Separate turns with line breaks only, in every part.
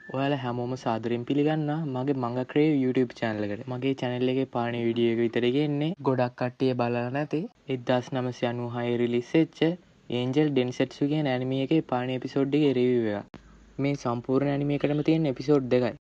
ඔයාලා හැමෝම සාදරයෙන් පිළිගන්නවා මගේ මංග ක්‍රේව් YouTube channel එකට. මගේ channel එකේ පළවෙනි වීඩියෝ එක විතර ගෙන්නේ ගොඩක් කට්ටිය බලලා නැති 1996 රිලීස් වෙච්ච Angel Densetsu කියන anime එකේ පළවෙනි episode එකේ review එක. මේ සම්පූර්ණ anime එකටම තියෙන episode දෙකයි.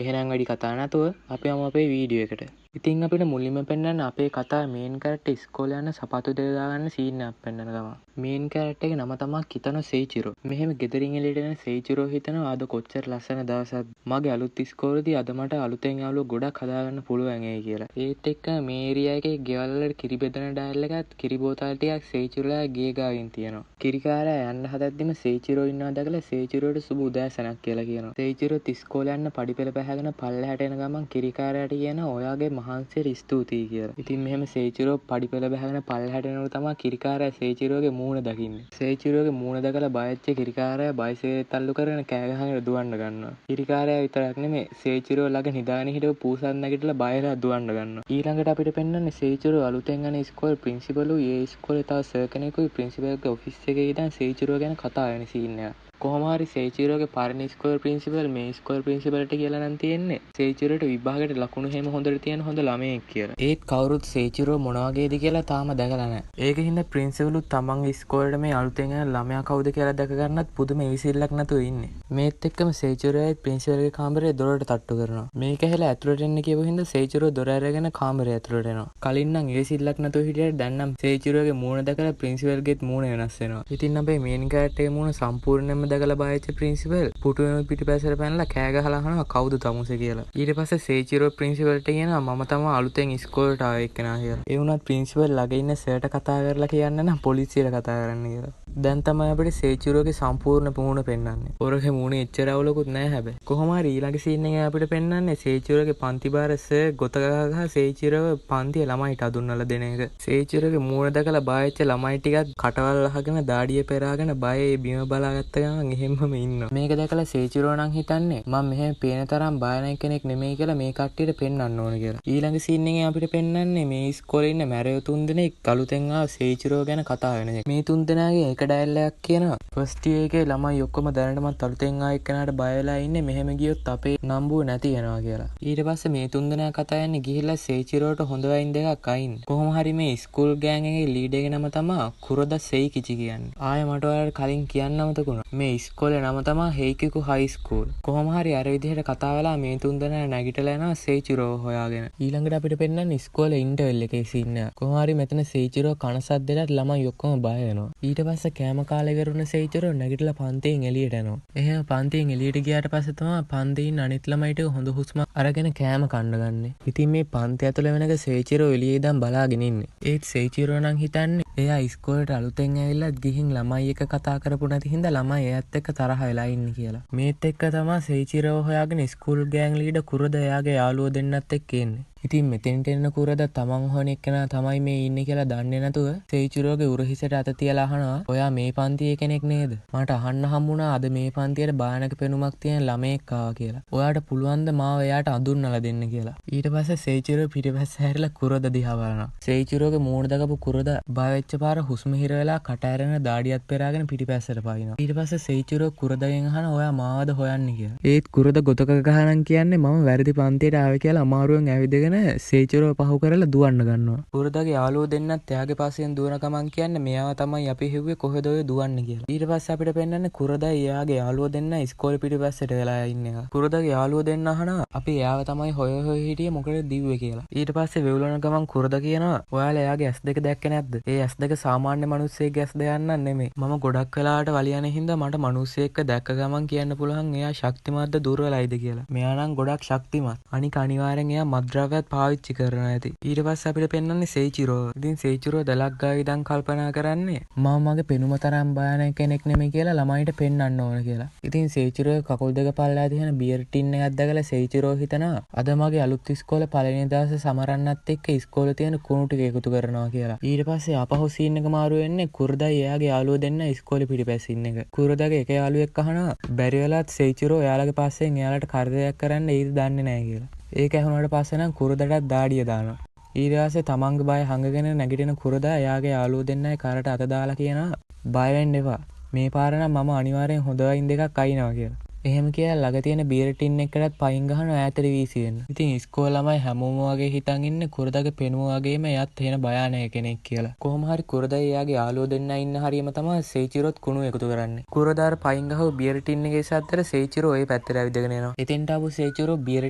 එහෙනම් වැඩි කතා නැතුව අපි යමු අපේ වීඩියෝ එකට. ඉතින් අපිට මුලින්ම පෙන්වන්න අපේ කතාවේ මේන් කැරක්ටර් ඉස්කෝලේ යන සපත්තු දෙක දාගන්න සීන් එකක් පෙන්වන ගමන්. මේන් කැරක්ටර් එකේ නම තමයි කිතනෝ සෙයිචිරෝ. මෙහෙම ගෙදරින් එළියට එන සෙයිචිරෝ හිතනවා අද කොච්චර ලස්සන දවසක්ද. මගේ අලුත් ඉස්කෝලේදී අද මට අලුතෙන් යාළුවෝ ගොඩක් හදාගන්න පුළුවන් ඒ කියලා. ඒත් එක්ක මේ ඒරියා එකේ ගෙවල් වල කිරි බෙදන ඩයල් එකත් කිරි බෝතල් ටිකක් සෙයිචිරෝලා ගේ ගාවින් තියෙනවා. කිරිකාරයා යන්න හදද්දිම සෙයිචිරෝ ඉන්නවා දැකලා සෙයිචිරෝට සුබ උදෑසනක් කියලා කියනවා. සෙයිචිරෝත් ඉස්කෝලේ යන්න පඩිපෙළ පැහැගෙන පල්ලෙහාට එන ගමන් කිරිකාරයාට කියනවා ඔයාගේ මහන්සියට ස්තුතියි කියලා. ඉතින් මෙහෙම සෙයිචිරෝ පඩිපෙළ බහගෙන පල්ලෙහාට එනකොට තමයි කිරිකාරයා සෙයිචිරෝගේ මූණ දකින්නේ. සෙයිචිරෝගේ මූණ දැකලා බයච්ච කිරිකාරයා බයිසිකලෙත් තල්ලු කරගෙන කෑ ගහගෙන දුවන්න ගන්නවා. කිරිකාරයා විතරක් නෙමෙයි සෙයිචිරෝ ළඟ නිදාගෙන හිටපු පූසත් නැගිටලා බයලා දුවන්න ගන්නවා. ඊළඟට අපිට පෙන්වන්නේ සෙයිචිරෝ අලුතෙන් යන ඉස්කෝලේ ප්‍රින්සිපල්ුයි ඒ ඉස්කෝලේ තව සර් කෙනෙකුයි ප්‍රින්සිපල්ගේ ඔෆිස් එකේ ඉඳන් සෙයිචිරෝ ගැන කතා වෙන සීන් එක. කොහොම හරි සෙයිචිරෝගේ පරණ ඉස්කෝලේ ප්‍රින්සිපල් මේ ඉස්කෝලේ ප්‍රින්සිපල්ට කියලා නම් තියෙන්නේ සෙයිචිරෝට විභාගයට ලකුණු හැම හොඳට තියෙන හොඳ ළමයෙක් කියලා. ඒත් කවුරුත් සෙයිචිරෝ මොන වගේද කියලා තාම දැකලා නැහැ. ඒකින්ද ප්‍රින්සිපල්ුත් තමන්ගේ ඉස්කෝලේට මේ අලුතෙන් යන ළමයා කවුද කියලා දැක ගන්නත් පුදුම ඉවිසිල්ලක් නැතුව ඉන්නේ. මේත් එක්කම සෙයිචිරෝයි ප්‍රින්සිපල්ගේ කාමරේ දොරට තට්ටු කරනවා. මේක ඇහලා ඇතුළට එන්න කියපු හින්දා සෙයිචිරෝ දොර අරගෙන කාමරේ ඇතුළට එනවා. කලින් නම් ඉවිසිල්ලක් නැතුව හිටියට දැන් නම් සෙයිචිරෝගේ මූණ දැකලා ප්‍රින්සිපල්ගේත් මූණ වෙනස් වෙනවා. ඉතින් අපේ මේන් කැරක්ටර්ගේ මූණ සම්පූර්ණයෙන්ම දැකලා බයච්ච ප්‍රින්සිපල් පුටුවෙම පිටිපස්සට පැනලා කෑ ගහලා අහනවා කවුද තමුසේ කියලා. ඊට පස්සේ සෙයිචිරෝ ප්‍රින්සිපල්ට කියනවා මම තමයි අලුතෙන් ඉස්කෝලේට ආවේ එක්කෙනා කියලා. ඒ වුණත් ප්‍රින්සිපල් ළඟ ඉන්න සර්ට කතා කරලා කියන්න නම් පොලිසියට කතා කරන්න කියලා. දැන් තමයි අපිට සෙයිචිරෝගේ සම්පූර්ණ මූණ පෙන්වන්නේ. ඔරගේ මූණේ එච්චර අවුලකුත් නැහැ හැබැයි. කොහොම හරි ඊළඟ සීන් එකේ අපිට පෙන්වන්නේ සෙයිචිරෝගේ පන්ති බාර සර් ගොත ගහ සෙයිචිරෝව පන්තියේ ළමයිට අඳුන්වලා දෙන එක. සෙයිචිරෝගේ මූණ දැකලා බයච්ච ළමයි ටිකක් කටවල් අහගෙන දාඩිය පෙරාගෙන බයේ බිම බලාගත්ත ගමන් එහෙම්මම ඉන්නවා. මේක දැකලා සෙයිචිරෝ නම් හිතන්නේ මම මෙහෙම පේන තරම් බයනයි කෙනෙක් නෙමෙයි කියලා මේ කට්ටියට පෙන්වන්න ඕන කියලා. ඊළඟ සීන් එකේ අපිට පෙන්වන්නේ මේ ඉස්කෝලේ ඉන්න මැරයෝ තුන්දෙනෙක් අලුතෙන් ආව සෙයිචිරෝ ගැන කතා වෙන එක. මේ තුන්දෙනාගේ එක ඩයල් එකක් කියනවා ෆස්ට් ඉයර් එකේ ළමයි ඔක්කොම දැනටමත් අලුතෙන් ආව එක්කෙනාට බය වෙලා ඉන්නේ මෙහෙම ගියොත් අපේ නම්බුව නැති වෙනවා කියලා. ඊට පස්සේ මේ තුන්දෙනා කතා යන්නේ ගිහිල්ලා සෙයිචිරෝට හොඳ වයින් දෙකක් අයින්. කොහොම හරි මේ ස්කූල් ගෑන් එකේ ලීඩර් ගේ නම තමයි කුරොදා සෙයිකිචි කියන්නේ. ආයෙ මට ඔයාලට කලින් කියන්න අමතකුණා. මේ ඉස්කෝලේ නම තමයි හේකිකු හයි ස්කූල්. කොහොම හරි අර විදිහට කතා වෙලා මේ තුන්දෙනා නැගිටලා යනවා සෙයිචිරෝ හොයාගෙන. ඊළඟට අපිට පෙන්නන්නේ ඉස්කෝලේ ඉන්ටර්වල් එකේ සීන් එක. කොහොම හරි මෙතන සෙයිචිරෝ කනසත් දෙලට ළමයි ඔක්කොම බය වෙනවා. ඊට පස්සේ කෑම කාලේ ඉවරුන සෙයිචිරෝ නැගිටලා පන්තියෙන් එළියට යනවා. එහෙම පන්තියෙන් එළියට ගියාට පස්සේ තමයි පන්තියේ ඉන්න අනිත් ළමයිට හොඳ හුස්මක් අරගෙන කෑම කන්න ගන්නෙ. ඉතින් මේ පන්ති ඇතුළේ වෙනක සෙයිචිරෝ එළියේ ඉඳන් බලාගෙන ඉන්නේ. ඒත් සෙයිචිරෝ නම් හිතන්නේ එයා ඉස්කෝලේට අලුතෙන් ඇවිල්ලා ගිහින් ළමයි එක්ක කතා කරපු නැති හින්දා ළමයි එයාත් එක්ක තරහ වෙලා ඉන්නේ කියලා. මේත් එක්ක තමයි සෙයිචිරෝ හොයාගෙන ස්කූල් ගෑන් ලීඩර් කුරද එයාගේ යාළුවෝ දෙන්නත් එක්ක එන්නේ. ඉතින් මෙතෙන්ට එන්න කුරද තමන් හොයන එක්කෙනා තමයි මේ ඉන්නේ කියලා දන්නේ නැතුව සෙයිචිරෝගේ උරහිසට අත තියලා අහනවා ඔයා මේ පන්තියේ කෙනෙක් නේද? මට අහන්න හම්බුණා අද මේ පන්තියේ භයානක පෙනුමක් තියෙන ළමයෙක් ආවා කියලා. ඔයාට පුළුවන් ද මාව එයාට අඳුන්වලා දෙන්න කියලා. ඊට පස්සේ සෙයිචිරෝ පිටිපස්ස හැරිලා කුරද දිහා බලනවා. සෙයිචිරෝගේ මූණ දකපු කුරද බය වෙච්ච පාර හුස්ම හිර වෙලා කට ඇරගෙන දාඩියත් පෙරාගෙන පිටිපස්සට පයින්නවා. ඊට පස්සේ සෙයිචිරෝ කුරදගෙන් අහනවා ඔයා මාවද හොයන්නේ කියලා. ඒත් කුරද ගොතක ගහනන් කියන්නේ මම වැරදි පන්තියට ආවේ කියලා අමාරුවෙන් ඇවිදගෙන සෙයිචිරෝ පහු කරලා දුවන්න ගන්නවා. කුරදගේ යාළුවෝ දෙන්නත් එයාගේ පස්සෙන් දුවන ගමන් කියන්නේ මෙයාව තමයි අපි හිව්වේ කොහෙද ඔය දුවන්නේ කියලා. ඊට පස්සේ අපිට පෙන්වන්නේ කුරදයි එයාගේ යාළුවෝ දෙන්න ඉස්කෝලේ පිටිපස්සට වෙලා ඉන්න එක. කුරදගේ යාළුවෝ දෙන්න අහනවා අපි එයාව තමයි හොය හිටියේ මොකටද දිව්වේ කියලා. ඊට පස්සේ වෙවුලන ගමන් කුරද කියනවා ඔයාලා එයාගේ S2 දැක්කේ නැද්ද? ඒ S2 සාමාන්‍ය මිනිස්සෙක්ගේ S2 යන්නන් නෙමෙයි. මම ගොඩක් වෙලාවට වලියන හින්දා මට මිනිස්සෙක්ව දැක්ක ගමන් කියන්න පුළුවන් එයා ශක්තිමත්ද දුර්වලයිද කියලා. මෙයා නම් ගොඩක් ශක්තිමත්. අනික අනිවාර්යෙන් එයා මත්ද්‍රව්‍යත් පාවිච්චි කරනවා ඇති. ඊට පස්සේ අපිට පෙන්වන්නේ සෙයිචිරෝ. ඉතින් සෙයිචිරෝ දලක් ගාව ඉඳන් කල්පනා කරන්නේ මම මගේ පෙනුම තරම් බයනක කෙනෙක් නෙමෙයි කියලා ළමයිට පෙන්වන්න ඕන කියලා. ඉතින් සෙයිචිරෝ කකුල් දෙක පල්ලා තියෙන බියර් ටින් එකක් දැකලා සෙයිචිරෝ හිතනවා අද මගේ අලුත් ඉස්කෝලේ පළවෙනි දවසේ සමරන්නත් එක්ක ඉස්කෝලේ තියෙන කුණු ටික එකතු කරනවා කියලා. ඊට පස්සේ ආපහු සීන් එක මාරු වෙන්නේ කුරදයි එයාගේ යාළුවෝ දෙන්න ඉස්කෝලේ පිටිපස්සින් එක. කුරදගේ එක යාළුවෙක් අහනවා බැරි වෙලාවත් සෙයිචිරෝ එයාලගේ පස්සෙන් එයාලට කරදරයක් කරන්න ඊට දන්නේ නැහැ කියලා. ඒක ඇහුණාට පස්සේ නම් කුරදටත් දාඩිය දානවා. ඊට පස්සේ තමන්ගේ බය හංගගෙන නැගිටින කුරදා එයාගේ යාළුවෝ දෙන්නයි කරට අත දාලා කියනවා බය වෙන්න එපා. මේ පාර නම් මම අනිවාර්යෙන් හොඳ වයින් දෙකක් අයින්නවා කියලා. එහෙම කියලා ළඟ තියෙන බීර් ටින් එකකටත් පයින් ගහනවා ඈතට වීසියෙන්. ඉතින් ඉස්කෝලේ ළමයි හැමෝම වගේ හිතන් ඉන්නේ කුරුදාගේ පෙනුම වගේම එයාත් එහෙන භයානක කෙනෙක් කියලා. කොහොම හරි කුරුදා එයාගේ යාළුවෝ දෙන්න ඉන්න හරියම තමයි සේචිරොත් කුණු එකතු කරන්නේ. කුරුදාර පයින් ගහව බීර් ටින් එකේ සැද්දට සේචිරෝ ඒ පැත්තට ඇවිදගෙන එනවා. එතෙන්ට ආපු සේචිරෝ බීර්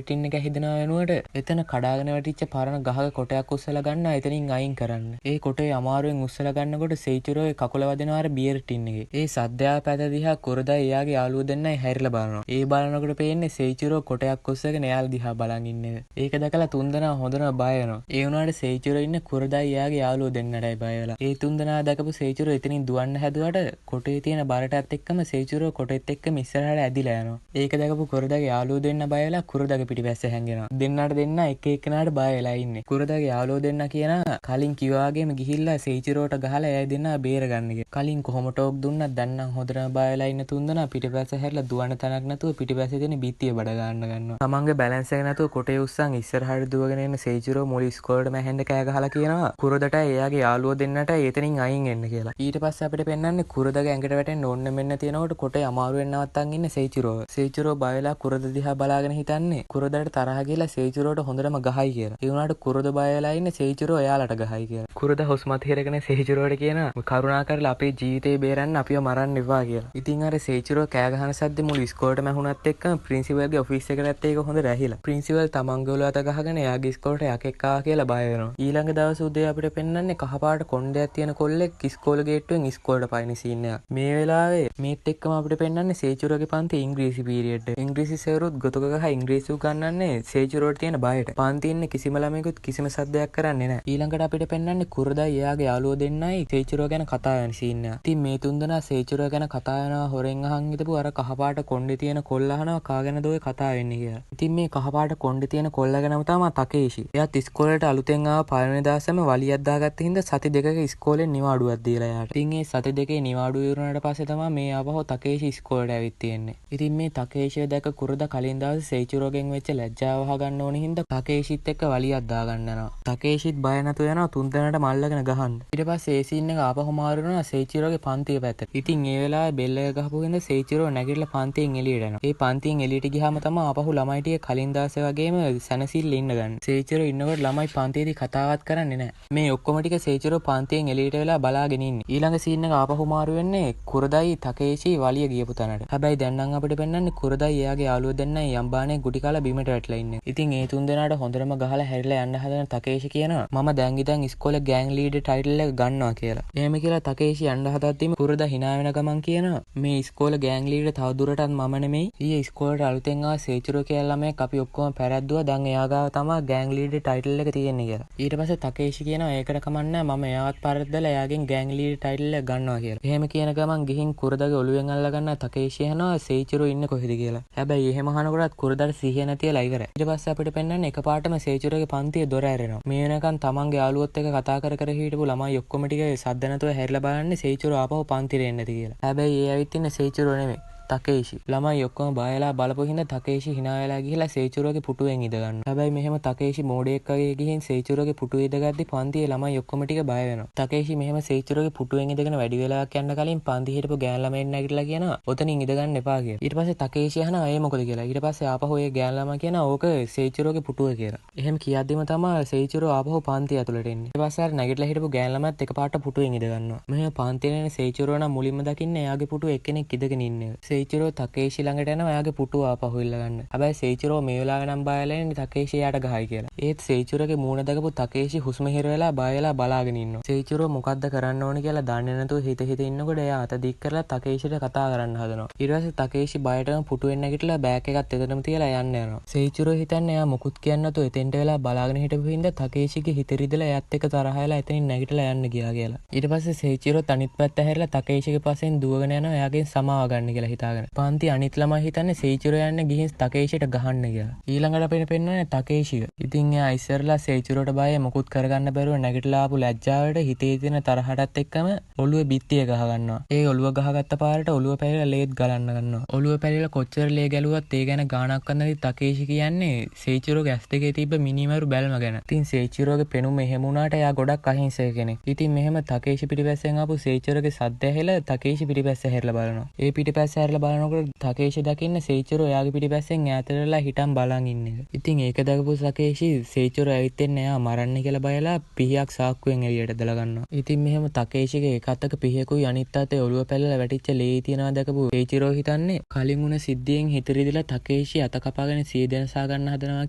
ටින් එක හිදනවා වෙනුවට එතන කඩාගෙන වැටිච්ච පරණ ගහක කොටයක් උස්සලා ගන්නවා එතනින් අයින් කරන්න. ඒ කොටේ අමාරුවෙන් උස්සලා ගන්නකොට සේචිරෝ ඒ කකුල වදිනවා අර බීර් ටින් එකේ. ඒ සද්දයා පැත දිහා කුරුදා එයාගේ යාළුවෝ දෙන්නයි හැරිලා බලනවා. ඒ බලනකොට පේන්නේ සේචිරෝ කොටයක් උස්සගෙන එයාලා දිහා බලන් ඉන්නේ. ඒක දැකලා තුන්දෙනා හොඳටම බය වෙනවා. ඒ වුණාට සේචිරෝ ඉන්නේ කුරුදා එයාගේ යාළුවෝ දෙන්නටයි බය වෙලා. ඒ තුන්දෙනා දැකපු සේචිරෝ එතනින් දුවන්න හැදුවට කොටේ තියෙන බරටත් එක්කම සේචිරෝ කොටෙත් එක්කම ඉස්සරහට ඇදිලා යනවා. ඒක දැකපු කුරුදාගේ යාළුවෝ දෙන්න බය වෙලා කුරුදාගේ පිටිපස්ස හැංගෙනවා. දෙන්නාට දෙන්න එක එක්කෙනාට බය වෙලා ඉන්නේ. කුරුදාගේ යාළුවෝ දෙන්න කියන කලින් කිව්වා වගේම ගිහිල්ලා සේචිරෝට ගහලා එයා දෙන්නා බේරගන්න කියලා. කලින් කොහොම ටෝක් දුන්නත් දැන් නම් හොඳටම බය වෙලා ඉන්න තුන්දෙනා පිටිපස්ස හැරිලා දුවන තැනක් නැතුව පිටිපස්සේ තියෙන බිත්තිය බඩ ගන්නවා. තමන්ගේ බැලන්ස් එක නැතුව කොටේ උස්සන් ඉස්සරහට දුවගෙන එන සේචිරෝ මුළු ඉස්කෝලේටම හැන්ද කෑ ගහලා කියනවා කුරුදාට එයාගේ යාළුවෝ දෙන්නට එතනින් අයින් එන්න කියලා. ඊට පස්සේ අපිට පෙන්වන්නේ කුරුදාගේ ඇඟට වැටෙන්න ඕන්න මෙන්න තියෙනකොට කොටේ අමාරුවෙන් නවත්තන් ඉන්නේ සේචිරෝ. සේචිරෝ බය වෙලා කුරුදා දිහා බලාගෙන හිටන්නේ කුරුදාට තරහ ගිහලා සේචිරෝට හොඳටම ගහයි කියලා. ඒ වුණාට කුරුදා බය වෙලා ඉන්නේ සේචිරෝ එයාලට ගහයි කියලා. කුරුදා හොස්මත් හිරගෙන සේචිරෝට කියනවා කරුණාකරලා අපේ ජීවිතේ බේරන්න අපිව මරන්න එපා කියලා. ඉතින් අර සේචිරෝ කෑ ගහන සද්ද මුළු ඉස්කෝලේටම ඇහුණත් එක්කම ප්‍රින්සිපල්ගේ ඔෆිස් එකටත් ඒක හොඳ රැහිලා. ප්‍රින්සිපල් තමන්ගේ ඔලුව අත ගහගෙන එයාගේ ඉස්කෝලේට යකෙක් ආවා කියලා බය වෙනවා. ඊළඟ දවස් උදේ අපිට පෙන්වන්නේ කහපාට කොණ්ඩයක් තියෙන කොල්ලෙක් ඉස්කෝලේ ගේට්ටුවෙන් ඉස්කෝලේට පයින් සීන් එකක්. මේ වෙලාවේ මේත් එක්කම අපිට පෙන්වන්නේ සේචිරෝගේ පන්ති ඉංග්‍රීසි පීරියඩ් එක. ඉංග්‍රීසි සර්වරුත් ගොතක ගහ ඉංග්‍රීසි උගන්වන්නේ සේචිරෝට තියෙන බයට. පන්ති ඉන්නේ කිසිම ළමයෙකුත් කිසිම සද්දයක් කරන්නේ නැහැ. ඊළඟට අපිට පෙන්වන්නේ කුරුදා එයාගේ යාළුවෝ දෙන්නයි සේචිරෝ ගැන කතා වෙන සීන් එක. ඉතින් මේ තුන්දෙනා සේචිරෝ ගැන කතා වෙනවා හොරෙන් අහන් හිටපු අර කහපාට කොණ්ඩේ තියෙන කොල්ල අහනවා කාගෙනද ඔය කතා වෙන්නේ කියලා. ඉතින් මේ කහපාට කොණ්ඩේ තියෙන කොල්ල ගැනම තමයි තකේෂි. එයාත් ඉස්කෝලේට අලුතෙන් ආව පළවෙනි දවසේම වලියක් දාගත්ත හින්දා සති දෙකක ඉස්කෝලෙන් නිවාඩුවක් දීලා යාට. ඉතින් මේ සති දෙකේ නිවාඩුව ඉවරනට පස්සේ තමයි මේ ආපහු තකේෂි ඉස්කෝලේට ඇවිත් තියෙන්නේ. ඉතින් මේ තකේෂිව දැක කුරුදා කලින් දවසේ සේචිරෝගෙන් වෙච්ච ලැජ්ජාව වහගන්න ඕන හින්දා තකේෂිත් එක්ක වලියක් දාගන්න යනවා. තකේෂිත් බය නැතුව යනවා තුන්දෙනාට මල්ලගෙන ගහන්න. ඊට පස්සේ ඒ සීන් එක ආපහු මාරු වෙනවා සේචිරෝගේ පන්තිය පැත්තට. ඉතින් ඒ වෙලාවේ බෙල් එක ගහපු හින්දා සේචිරෝ නැගිටලා පන්තියෙන් එළියට යනවා. ඒ පන්තියෙන් එළියට ගියාම තමයි ආපහු ළමයි ටික කලින් දවසේ වගේම සැනසෙල්ල ඉන්න ගන්න. සේචිරෝ ඉන්නකොට ළමයි පන්තියේදී කතාවත් කරන්නේ නැහැ. මේ ඔක්කොම ටික සේචිරෝ පන්තියෙන් එළියට වෙලා බලාගෙන ඉන්නේ. ඊළඟ සීන් එක ආපහු මාරු වෙන්නේ කුරුදායි තකේෂි වලිය ගියපු තැනට. හැබැයි දැන් නම් අපිට පෙන්වන්නේ කුරුදායි එයාගේ යාළුවෝ දෙන්නයි යම්බානේ ගුටි කාලා බිමට වැටලා ඉන්නේ. ඉතින් ඒ තුන්දෙනාට හොඳටම ගහලා හැරිලා යන්න හදන තකේෂි කියනවා මම දැන් ඉතින් ඉස්කෝලේ ගෑන් ලීඩර් ටයිටල් එක ගන්නවා කියලා. එහෙම කියලා තකේෂි යන්න හදද්දිම කුරුදා hina වෙන ගමන් කියනවා මේ ඉස්කෝලේ ගෑන් ලීඩර් තව දුරටත් මම නෙමෙයි. ඊයේ ඉස්කෝලේට අලුතෙන් ආව සේචිරෝ කියලා ළමයෙක් අපි ඔක්කොම පැරද්දුවා. දැන් එයා ගාව තමයි ගෑන් ලීඩර් ටයිටල් එක තියෙන්නේ කියලා. ඊට පස්සේ තකේෂි කියනවා ඒකට කමන්නේ මම එයාවත් පරද්දලා එයාගෙන් ගෑන් ලීඩර් ටයිටල් එක ගන්නවා කියලා. එහෙම කියන ගමන් ගිහින් කුරුදාගේ ඔළුවෙන් අල්ල ගන්න තකේෂි අහනවා සේචිරෝ ඉන්නේ කොහෙද කියලා. හැබැයි එහෙම අහනකොටත් කුරුදාට සිහිය නැතිලා ඉවරයි. ඊට පස්සේ අපිට පෙන්වන්නේ එකපාරටම සේචිරෝගේ පන්තියේ දොර ඇරෙනවා. මේ වෙනකන් තමන්ගේ යාළුවොත් එක්ක කතා කර කර හිටපු ළමයි ඔක්කොම ටික සද්ද නැතුව හැරිලා බලන්නේ සේචිරෝ ආපහු පන්තිරේ එන්නද කියලා. හැබැයි ඒ ඇවිත් ඉන්නේ සේචිරෝ නෙමෙයි. තකේෂි. ළමයි ඔක්කොම බයලා බලපු හින්දා තකේෂි hina වෙලා ගිහිලා සේචිරෝගේ පුටුවෙන් ඉඳ ගන්නවා. හැබැයි මෙහෙම තකේෂි මෝඩයෙක් වගේ ගිහින් සේචිරෝගේ පුටුවේ ඉඳගද්දි පන්තියේ ළමයි ඔක්කොම ටික බය වෙනවා. තකේෂි මෙහෙම සේචිරෝගේ පුටුවෙන් ඉඳගෙන වැඩි වෙලාවක් යන්න කලින් පන්ති හිටපු ගෑන් ළමෙන් නැගිටලා කියනවා ඔතනින් ඉඳ ගන්න එපා කියලා. ඊට පස්සේ තකේෂි අහනවා ඒ මොකද කියලා. ඊට පස්සේ ආපහු ඒ ගෑන් ළමයා කියනවා ඕක සේචිරෝගේ පුටුව කියලා. එහෙම කියද්දිම තමයි සේචිරෝ ආපහු පන්තිය ඇතුළට එන්නේ. ඊට පස්සේ අර නැගිටලා හිටපු ගෑන් ළමයාත් එකපාරට පුටුවෙන් ඉඳ ගන්නවා. මෙහෙම පන්තියේ එන සේචිරෝ නම් මුලින්ම දකින්නේ එයාගේ පුටුව එක්කෙනෙක් ඉඳගෙන ඉන්නේ. සේචිරෝ තකේෂි ළඟට යනවා එයාගේ පුටුව ආපහු ඉල්ල ගන්න. හැබැයි සේචිරෝ මේ වෙලාවේ නම් බයලා ඉන්නේ තකේෂි එයාට ගහයි කියලා. ඒත් සේචිරෝගේ මූණ දැකපු තකේෂි හුස්ම හිර වෙලා බයලා බලාගෙන ඉන්නවා. සේචිරෝ මොකද්ද කරන්න ඕන කියලා දන්නේ නැතුව හිත ඉන්නකොට එයා අත දික් කරලා තකේෂිට කතා කරන්න හදනවා. ඊට පස්සේ තකේෂි බයටම පුටුවෙන් නැගිටලා බෑග් එකත් එතනම තියලා යන්න යනවා. සේචිරෝ හිතන්නේ එයා මුකුත් කියන්නේ නැතුව එතෙන්ට වෙලා බලාගෙන හිටපු හින්දා තකේෂිගේ හිත රිදලා එයාත් එක්ක තරහ වෙලා එතනින් නැගිටලා යන්න ගියා කියලා. ඊට පස්සේ සේචිරෝ අනිත් පැත්ත හැරිලා තකේෂිගේ පස්සෙන් දුවගෙන යනවා එයාගෙන් සමාව ගන්න කියලා හිතාගෙන. පන්ති අනිත් ළමයි හිතන්නේ සේචිරෝ යන්න ගිහින් තකේෂිට ගහන්න කියලා. ඊළඟට අපිට පෙන්වන්නේ තකේෂිව. ඉතින් එයා ඉස්සරලා සේචිරෝට බයයි මොකුත් කරගන්න බැරුව නැගිටලා ආපු ලැජ්ජාවට හිතේ තියෙන තරහටත් එක්කම ඔළුවේ බිත්තිය ගහ ගන්නවා. ඒ ඔළුව ගහගත්ත පාරට ඔළුව පැරිලා ලේත් ගලන්න ගන්නවා. ඔළුව පැරිලා කොච්චර ලේ ගැලුවත් ඒ ගැන ගාණක් ගන්නදී තකේෂි කියන්නේ සේචිරෝගේ ඇස් දෙකේ තිබ්බ මිනිමරු බැල්ම ගැන. ඉතින් සේචිරෝගේ පෙනුම එහෙම වුණාට එයා ගොඩක් අහිංසක කෙනෙක්. ඉතින් මෙහෙම තකේෂි පිටිපස්සෙන් ආපු සේචිරෝගේ සද්ද ඇහිලා තකේෂි පිටිපස්ස හැරිලා බලනවා. ඒ පිටිපස්ස හැරිලා කියලා බලනකොට තකේෂි දකින්න සේචිරෝ එයාගේ පිටිපස්සෙන් ඈතට වෙලා හිටන් බලන් ඉන්න එක. ඉතින් ඒක දැකපු තකේෂි සේචිරෝ ඇවිත් එන්නේ එයා මරන්න කියලා බයලා පිහියක් සාක්කුවෙන් එළියට දාලා ගන්නවා. ඉතින් මෙහෙම තකේෂිගේ එක අතක පිහියකුයි අනිත් අතේ ඔළුව පැලලා වැටිච්ච ලේ තියනවා දැකපු සේචිරෝ හිතන්නේ කලින් වුණ සිද්ධියෙන් හිතරිදිලා තකේෂි අත කපාගෙන සිය දෙනසා ගන්න හදනවා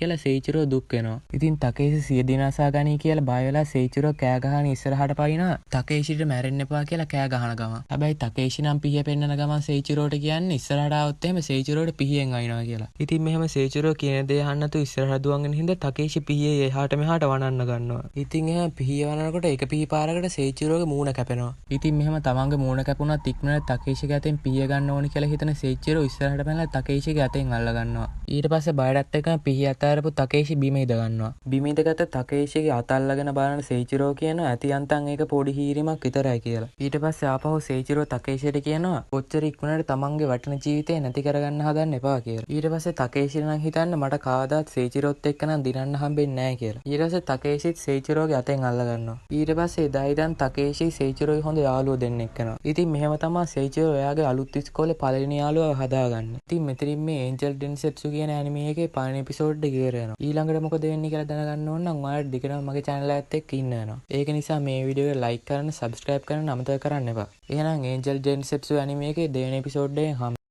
කියලා සේචිරෝ දුක් වෙනවා. ඉතින් තකේෂි සිය දෙනසා ගනී කියලා බය වෙලා සේචිරෝ කෑ ගහන ඉස්සරහට පයින්නවා. තකේෂිට මැරෙන්න එපා කියලා කෑ ගහන ගමන්. හැබැයි තකේෂි නම් පිහිය පෙන්නන ගමන් සේචිරෝට කියන්නේ ඉස්සරහට ආවොත් එහෙම සේචිරෝට පිහියෙන් අයින්නවා කියලා. ඉතින් මෙහෙම සේචිරෝ කියන දේ අහන්න තු ඉස්සරහට දුවගෙන හින්දා තකේෂි පිහියේ එහාට මෙහාට වනන්න ගන්නවා. ඉතින් එහෙම පිහිය වනනකොට එක පිහි පාරකට සේචිරෝගේ මූණ කැපෙනවා. ඉතින් මෙහෙම තමන්ගේ මූණ කැපුණත් ඉක්මනට තකේෂිගේ අතෙන් පිහිය ගන්න ඕනි කියලා හිතන සේචිරෝ ඉස්සරහට පැනලා තකේෂිගේ අතෙන් අල්ල ගන්නවා. ඊට පස්සේ බයඩත් එක්කම පිහිය අතාරපු තකේෂි බිම ඉද ගන්නවා. බිම ඉදගත්ත තකේෂිගේ අත අල්ලගෙන බලන සේචිරෝ කියනවා ඇති අන්තන් ඒක පොඩි හීරීමක් විතරයි කියලා. ඊට පස්සේ ආපහු සේචිරෝ තකේෂිට කියනවා කොච්චර ඉක්මනට තමන්ගේ වටින ජීවිතේ නැති කරගන්න හදන්න එපා කියලා. ඊට පස්සේ තකේෂි නම් හිතන්නේ මට කවදාත් සේචිරෝත් එක්ක නම් දිනන්න හම්බෙන්නේ නැහැ කියලා. ඊට පස්සේ තකේෂිත් සේචිරෝගේ අතෙන් අල්ල ගන්නවා. ඊට පස්සේ එදා ඉඳන් තකේෂි සේචිරෝයි හොඳ යාළුවෝ දෙන්නෙක් වෙනවා. ඉතින් මෙහෙම තමයි සේචිරෝ එයාගේ අලුත් ඉස්කෝලේ පළවෙනි යාළුවා හදාගන්නේ. ඉතින් මෙතනින් මේ ඒන්ජල් ඩෙන්සෙට්සු කියන ඇනිමේ එකේ පළවෙනි එපිසෝඩ් එක ඉවර වෙනවා. ඊළඟට මොකද වෙන්නේ කියලා දැනගන්න ඕන නම් ඔයාලා දිගටම මගේ channel එකත් එක්ක ඉන්න වෙනවා. ඒක නිසා මේ වීඩියෝ එක like කරන්න, subscribe කරන්න අමතක කරන්න එපා. එහෙනම් ඒන්ජල් ඩෙන්සෙට්සු ඇනිමේ එකේ දෙවෙනි එපිසෝඩ් එකෙන්